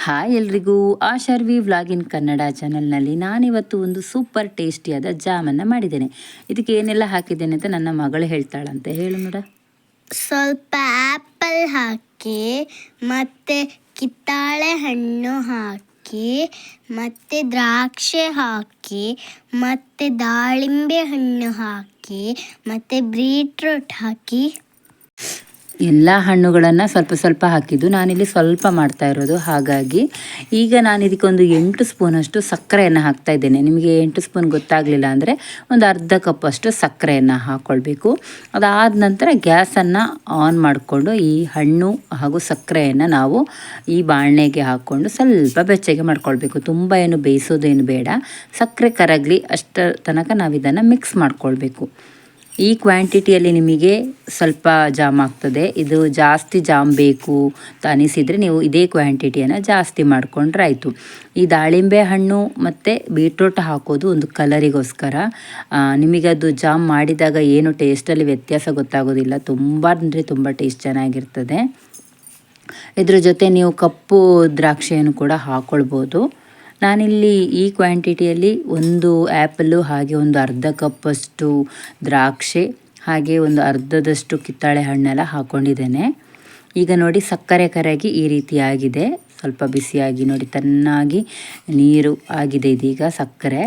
Hi ಎಲ್ರಿಗೂ ಆಶಾರ್ವಿ ವ್ಲಾಗಿನ್ ಕನ್ನಡ ಚಾನಲ್ನಲ್ಲಿ ನಾನಿವತ್ತು ಒಂದು ಸೂಪರ್ ಟೇಸ್ಟಿಯಾದ ಜಾಮನ್ನು ಮಾಡಿದ್ದೇನೆ. ಇದಕ್ಕೆ ಏನೆಲ್ಲ ಹಾಕಿದ್ದೇನೆ ಅಂತ ನನ್ನ ಮಗಳು ಹೇಳ್ತಾಳಂತೆ. ಹೇಳು ನೋಡ. ಸ್ವಲ್ಪ ಆ್ಯಪಲ್ ಹಾಕಿ, ಮತ್ತು ಕಿತ್ತಾಳೆ ಹಣ್ಣು ಹಾಕಿ, ಮತ್ತು ದ್ರಾಕ್ಷಿ ಹಾಕಿ, ಮತ್ತು ದಾಳಿಂಬೆ ಹಣ್ಣು ಹಾಕಿ, ಮತ್ತು ಬೀಟ್ರೂಟ್ ಹಾಕಿ. ಎಲ್ಲ ಹಣ್ಣುಗಳನ್ನು ಸ್ವಲ್ಪ ಸ್ವಲ್ಪ ಹಾಕಿದ್ದು. ನಾನಿಲ್ಲಿ ಸ್ವಲ್ಪ ಮಾಡ್ತಾ ಇರೋದು, ಹಾಗಾಗಿ ಈಗ ನಾನು ಇದಕ್ಕೊಂದು 8 ಸ್ಪೂನಷ್ಟು ಸಕ್ಕರೆಯನ್ನು ಹಾಕ್ತಾ ಇದ್ದೇನೆ. ನಿಮಗೆ 8 ಸ್ಪೂನ್ ಗೊತ್ತಾಗಲಿಲ್ಲ ಅಂದರೆ ಒಂದು ಅರ್ಧ ಕಪ್ಪಷ್ಟು ಸಕ್ಕರೆಯನ್ನು ಹಾಕ್ಕೊಳ್ಬೇಕು. ಅದಾದ ನಂತರ ಗ್ಯಾಸನ್ನು ಆನ್ ಮಾಡಿಕೊಂಡು ಈ ಹಣ್ಣು ಹಾಗೂ ಸಕ್ಕರೆಯನ್ನು ನಾವು ಈ ಬಾಣಲೆಗೆ ಹಾಕ್ಕೊಂಡು ಸ್ವಲ್ಪ ಬೆಚ್ಚಗೆ ಮಾಡ್ಕೊಳ್ಬೇಕು. ತುಂಬ ಏನು ಬೇಯಿಸೋದೇನು ಬೇಡ, ಸಕ್ಕರೆ ಕರಗಲಿ ಅಷ್ಟರ ತನಕ ನಾವು ಇದನ್ನು ಮಿಕ್ಸ್ ಮಾಡ್ಕೊಳ್ಬೇಕು. ಈ ಕ್ವಾಂಟಿಟಿಯಲ್ಲಿ ನಿಮಗೆ ಸ್ವಲ್ಪ ಜಾಮ್ ಆಗ್ತದೆ. ಇದು ಜಾಸ್ತಿ ಜಾಮ್ ಬೇಕು ಅಂತ ಅನಿಸಿದರೆ ನೀವು ಇದೇ ಕ್ವಾಂಟಿಟಿಯನ್ನು ಜಾಸ್ತಿ ಮಾಡಿಕೊಂಡ್ರೆ ಆಯಿತು. ಈ ದಾಳಿಂಬೆ ಹಣ್ಣು ಮತ್ತು ಬೀಟ್ರೂಟ್ ಹಾಕೋದು ಒಂದು ಕಲರಿಗೋಸ್ಕರ. ನಿಮಗದು ಜಾಮ್ ಮಾಡಿದಾಗ ಏನು ಟೇಸ್ಟಲ್ಲಿ ವ್ಯತ್ಯಾಸ ಗೊತ್ತಾಗೋದಿಲ್ಲ. ತುಂಬ ಅಂದರೆ ತುಂಬ ಟೇಸ್ಟ್ ಚೆನ್ನಾಗಿರ್ತದೆ. ಇದ್ರ ಜೊತೆ ನೀವು ಕಪ್ಪು ದ್ರಾಕ್ಷಿಯನ್ನು ಕೂಡ ಹಾಕ್ಕೊಳ್ಬೋದು. ನಾನಿಲ್ಲಿ ಈ ಕ್ವಾಂಟಿಟಿಯಲ್ಲಿ ಒಂದು ಆ್ಯಪಲ್ಲು, ಹಾಗೆ ಒಂದು ಅರ್ಧ ಕಪ್ಪಷ್ಟು ದ್ರಾಕ್ಷಿ, ಹಾಗೆ ಒಂದು ಅರ್ಧದಷ್ಟು ಕಿತ್ತಾಳೆ ಹಣ್ಣೆಲ್ಲ ಹಾಕ್ಕೊಂಡಿದ್ದೇನೆ. ಈಗ ನೋಡಿ ಸಕ್ಕರೆ ಕರಗಿ ಈ ರೀತಿಯಾಗಿದೆ. ಸ್ವಲ್ಪ ಬಿಸಿಯಾಗಿ ನೋಡಿ ತಣ್ಣಾಗಿ ನೀರು ಆಗಿದೆ ಇದೀಗ ಸಕ್ಕರೆ.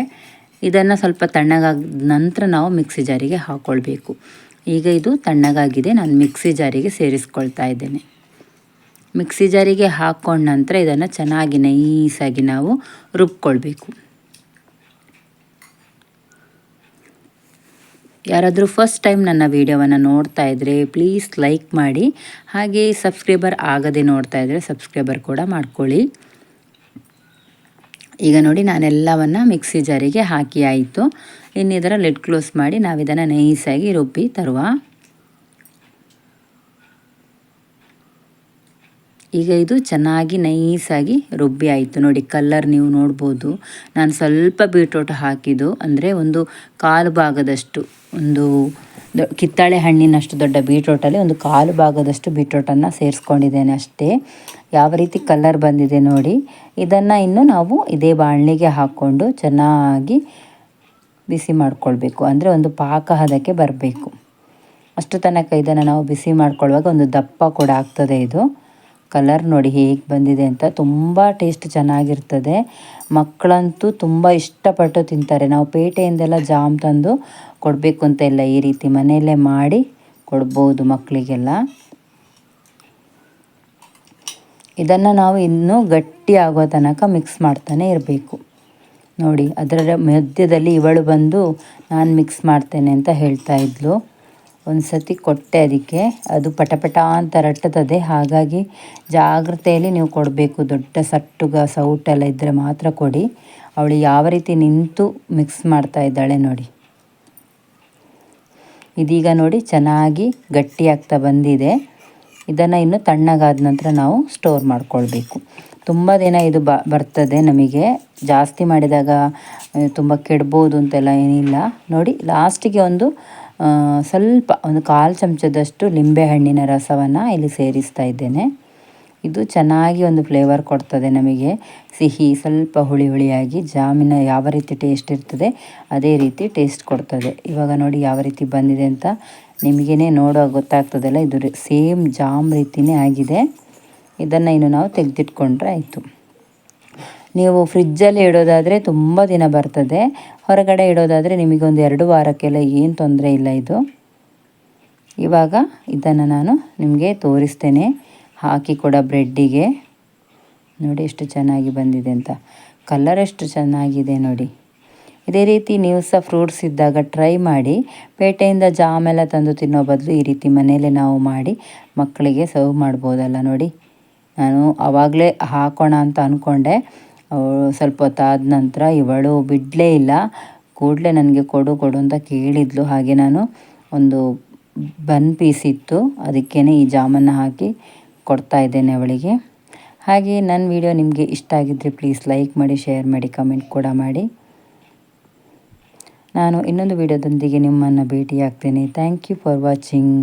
ಇದನ್ನು ಸ್ವಲ್ಪ ತಣ್ಣಗಾದ ನಂತರ ನಾವು ಮಿಕ್ಸಿ ಜಾರಿಗೆ ಹಾಕ್ಕೊಳ್ಬೇಕು. ಈಗ ಇದು ತಣ್ಣಗಾಗಿದೆ, ನಾನು ಮಿಕ್ಸಿ ಜಾರಿಗೆ ಸೇರಿಸ್ಕೊಳ್ತಾ ಇದ್ದೇನೆ. ಮಿಕ್ಸಿ ಜಾರಿಗೆ ಹಾಕ್ಕೊಂಡ ನಂತರ ಇದನ್ನು ಚೆನ್ನಾಗಿ ನೈಸಾಗಿ ನಾವು ರುಬ್ಕೊಳ್ಬೇಕು. ಯಾರಾದರೂ ಫಸ್ಟ್ ಟೈಮ್ ನನ್ನ ವಿಡಿಯೋವನ್ನು ನೋಡ್ತಾ ಇದ್ದರೆ ಪ್ಲೀಸ್ ಲೈಕ್ ಮಾಡಿ, ಹಾಗೆ ಸಬ್ಸ್ಕ್ರೈಬರ್ ಆಗದೆ ನೋಡ್ತಾ ಇದ್ದರೆ ಸಬ್ಸ್ಕ್ರೈಬರ್ ಕೂಡ ಮಾಡ್ಕೊಳ್ಳಿ. ಈಗ ನೋಡಿ ನಾನೆಲ್ಲವನ್ನು ಮಿಕ್ಸಿ ಜಾರಿಗೆ ಹಾಕಿ ಆಯಿತು. ಇನ್ನು ಇದರ ಲಿಡ್ ಕ್ಲೋಸ್ ಮಾಡಿ ನಾವಿದನ್ನು ನೈಸಾಗಿ ರುಬ್ಬಿ ತರುವ. ಈಗ ಇದು ಚೆನ್ನಾಗಿ ನೈಸಾಗಿ ರುಬ್ಬಿ ಆಯಿತು. ನೋಡಿ ಕಲ್ಲರ್ ನೀವು ನೋಡ್ಬೋದು. ನಾನು ಸ್ವಲ್ಪ ಬೀಟ್ರೋಟ್ ಹಾಕಿದ್ದು, ಅಂದರೆ ಒಂದು ಕಾಲು ಭಾಗದಷ್ಟು, ಒಂದು ಕಿತ್ತಾಳೆ ಹಣ್ಣಿನಷ್ಟು ದೊಡ್ಡ ಬೀಟ್ರೋಟಲ್ಲಿ ಒಂದು ಕಾಲು ಭಾಗದಷ್ಟು ಬೀಟ್ರೋಟನ್ನು ಸೇರಿಸ್ಕೊಂಡಿದ್ದೇನೆ ಅಷ್ಟೇ. ಯಾವ ರೀತಿ ಕಲ್ಲರ್ ಬಂದಿದೆ ನೋಡಿ. ಇದನ್ನು ಇನ್ನು ನಾವು ಇದೇ ಬಾಣಲೆಗೆ ಹಾಕ್ಕೊಂಡು ಚೆನ್ನಾಗಿ ಬಿಸಿ ಮಾಡಿಕೊಳ್ಬೇಕು. ಅಂದರೆ ಒಂದು ಪಾಕ ಹದಕ್ಕೆ ಬರಬೇಕು. ಅಷ್ಟು ತನಕ ಇದನ್ನು ನಾವು ಬಿಸಿ ಮಾಡ್ಕೊಳ್ಳುವಾಗ ಒಂದು ದಪ್ಪ ಕೂಡ ಆಗ್ತದೆ. ಇದು ಕಲರ್ ನೋಡಿ ಹೇಗೆ ಬಂದಿದೆ ಅಂತ. ತುಂಬ ಟೇಸ್ಟ್ ಚೆನ್ನಾಗಿರ್ತದೆ. ಮಕ್ಕಳಂತೂ ತುಂಬ ಇಷ್ಟಪಟ್ಟು ತಿಂತಾರೆ. ನಾವು ಪೇಟೆಯಿಂದೆಲ್ಲ ಜಾಮ್ ತಂದು ಕೊಡಬೇಕು ಅಂತ ಇಲ್ಲ, ಈ ರೀತಿ ಮನೆಯಲ್ಲೇ ಮಾಡಿ ಕೊಡ್ಬೋದು ಮಕ್ಕಳಿಗೆಲ್ಲ. ಇದನ್ನು ನಾವು ಇನ್ನೂ ಗಟ್ಟಿ ಆಗೋ ತನಕ ಮಿಕ್ಸ್ ಮಾಡ್ತಾನೆ ಇರಬೇಕು. ನೋಡಿ ಅದರ ಮಧ್ಯದಲ್ಲಿ ಇವಳು ಬಂದು ನಾನು ಮಿಕ್ಸ್ ಮಾಡ್ತೇನೆ ಅಂತ ಹೇಳ್ತಾ ಇದ್ಲು. ಒಂದು ಸತಿ ಕೊಟ್ಟೆ ಅದಕ್ಕೆ, ಅದು ಪಟಪಟ ಅಂತ ರಟ್ಟುತ್ತದೆ. ಹಾಗಾಗಿ ಜಾಗ್ರತೆಯಲ್ಲಿ ನೀವು ಕೊಡಬೇಕು. ದೊಡ್ಡ ಸೌಟೆಲ್ಲ ಇದ್ದರೆ ಮಾತ್ರ ಕೊಡಿ. ಅವಳು ಯಾವ ರೀತಿ ನಿಂತು ಮಿಕ್ಸ್ ಮಾಡ್ತಾ ಇದ್ದಾಳೆ ನೋಡಿ. ಇದೀಗ ನೋಡಿ ಚೆನ್ನಾಗಿ ಗಟ್ಟಿಯಾಗ್ತಾ ಬಂದಿದೆ. ಇದನ್ನು ಇನ್ನು ತಣ್ಣಗಾದ ನಂತರ ನಾವು ಸ್ಟೋರ್ ಮಾಡ್ಕೊಳ್ಬೇಕು. ತುಂಬ ದಿನ ಇದು ಬರ್ತದೆ ನಮಗೆ. ಜಾಸ್ತಿ ಮಾಡಿದಾಗ ತುಂಬ ಕೆಡ್ಬೋದು ಅಂತೆಲ್ಲ ಏನಿಲ್ಲ. ನೋಡಿ ಲಾಸ್ಟಿಗೆ ಸ್ವಲ್ಪ ಒಂದು 1/4 ಚಮಚದಷ್ಟು ಲಿಂಬೆಹಣ್ಣಿನ ರಸವನ್ನು ಇಲ್ಲಿ ಸೇರಿಸ್ತಾ ಇದ್ದೇನೆ. ಇದು ಚೆನ್ನಾಗಿ ಒಂದು ಫ್ಲೇವರ್ ಕೊಡ್ತದೆ ನಮಗೆ. ಸಿಹಿ ಸ್ವಲ್ಪ ಹುಳಿ ಹುಳಿಯಾಗಿ ಜಾಮಿನ ಯಾವ ರೀತಿ ಟೇಸ್ಟ್ ಇರ್ತದೆ ಅದೇ ರೀತಿ ಟೇಸ್ಟ್ ಕೊಡ್ತದೆ. ಇವಾಗ ನೋಡಿ ಯಾವ ರೀತಿ ಬಂದಿದೆ ಅಂತ ನಿಮಗೇ ನೋಡುವಾಗ ಗೊತ್ತಾಗ್ತದಲ್ಲ. ಇದು ಸೇಮ್ ಜಾಮ್ ರೀತಿಯೇ ಆಗಿದೆ. ಇದನ್ನು ಇನ್ನು ನಾವು ತೆಗೆದಿಟ್ಕೊಂಡ್ರೆ ಆಯಿತು. ನೀವು ಫ್ರಿಜ್ಜಲ್ಲಿ ಇಡೋದಾದರೆ ತುಂಬ ದಿನ ಬರ್ತದೆ. ಹೊರಗಡೆ ಇಡೋದಾದರೆ ನಿಮಗೊಂದು 2 ವಾರಕ್ಕೆಲ್ಲ ಏನು ತೊಂದರೆ ಇಲ್ಲ ಇದು. ಇವಾಗ ಇದನ್ನು ನಾನು ನಿಮಗೆ ತೋರಿಸ್ತೇನೆ ಹಾಕಿ ಕೂಡ ಬ್ರೆಡ್ಡಿಗೆ. ನೋಡಿ ಎಷ್ಟು ಚೆನ್ನಾಗಿ ಬಂದಿದೆ ಅಂತ. ಕಲರ್ ಎಷ್ಟು ಚೆನ್ನಾಗಿದೆ ನೋಡಿ. ಇದೇ ರೀತಿ ನೀವು ಸಹ ಫ್ರೂಟ್ಸ್ ಇದ್ದಾಗ ಟ್ರೈ ಮಾಡಿ. ಪೇಟೆಯಿಂದ ಜಾಮೆಲ್ಲ ತಂದು ತಿನ್ನೋ ಬದಲು ಈ ರೀತಿ ಮನೆಯಲ್ಲೇ ನಾವು ಮಾಡಿ ಮಕ್ಕಳಿಗೆ ಸರ್ವ್ ಮಾಡ್ಬೋದಲ್ಲ. ನೋಡಿ ನಾನು ಆವಾಗಲೇ ಹಾಕೋಣ ಅಂತ ಅಂದ್ಕೊಂಡೆ. ಸ್ವಲ್ಪ ಹೊತ್ತಾದ ನಂತರ ಇವಳು ಬಿಡಲೇ ಇಲ್ಲ. ಕೂಡಲೇ ನನಗೆ ಕೊಡು ಅಂತ ಕೇಳಿದ್ಲು. ಹಾಗೆ ನಾನು ಒಂದು ಬನ್ ಪೀಸ್ ಇತ್ತು, ಅದಕ್ಕೇ ಈ ಜಾಮನ್ನು ಹಾಕಿ ಕೊಡ್ತಾ ಇದ್ದೇನೆ ಅವಳಿಗೆ. ಹಾಗೆ ನನ್ನ ವಿಡಿಯೋ ನಿಮಗೆ ಇಷ್ಟ ಆಗಿದ್ದರೆ ಪ್ಲೀಸ್ ಲೈಕ್ ಮಾಡಿ, ಶೇರ್ ಮಾಡಿ, ಕಮೆಂಟ್ ಕೂಡ ಮಾಡಿ. ನಾನು ಇನ್ನೊಂದು ವಿಡಿಯೋದೊಂದಿಗೆ ನಿಮ್ಮನ್ನು ಭೇಟಿಯಾಗ್ತೇನೆ. Thank you for watching.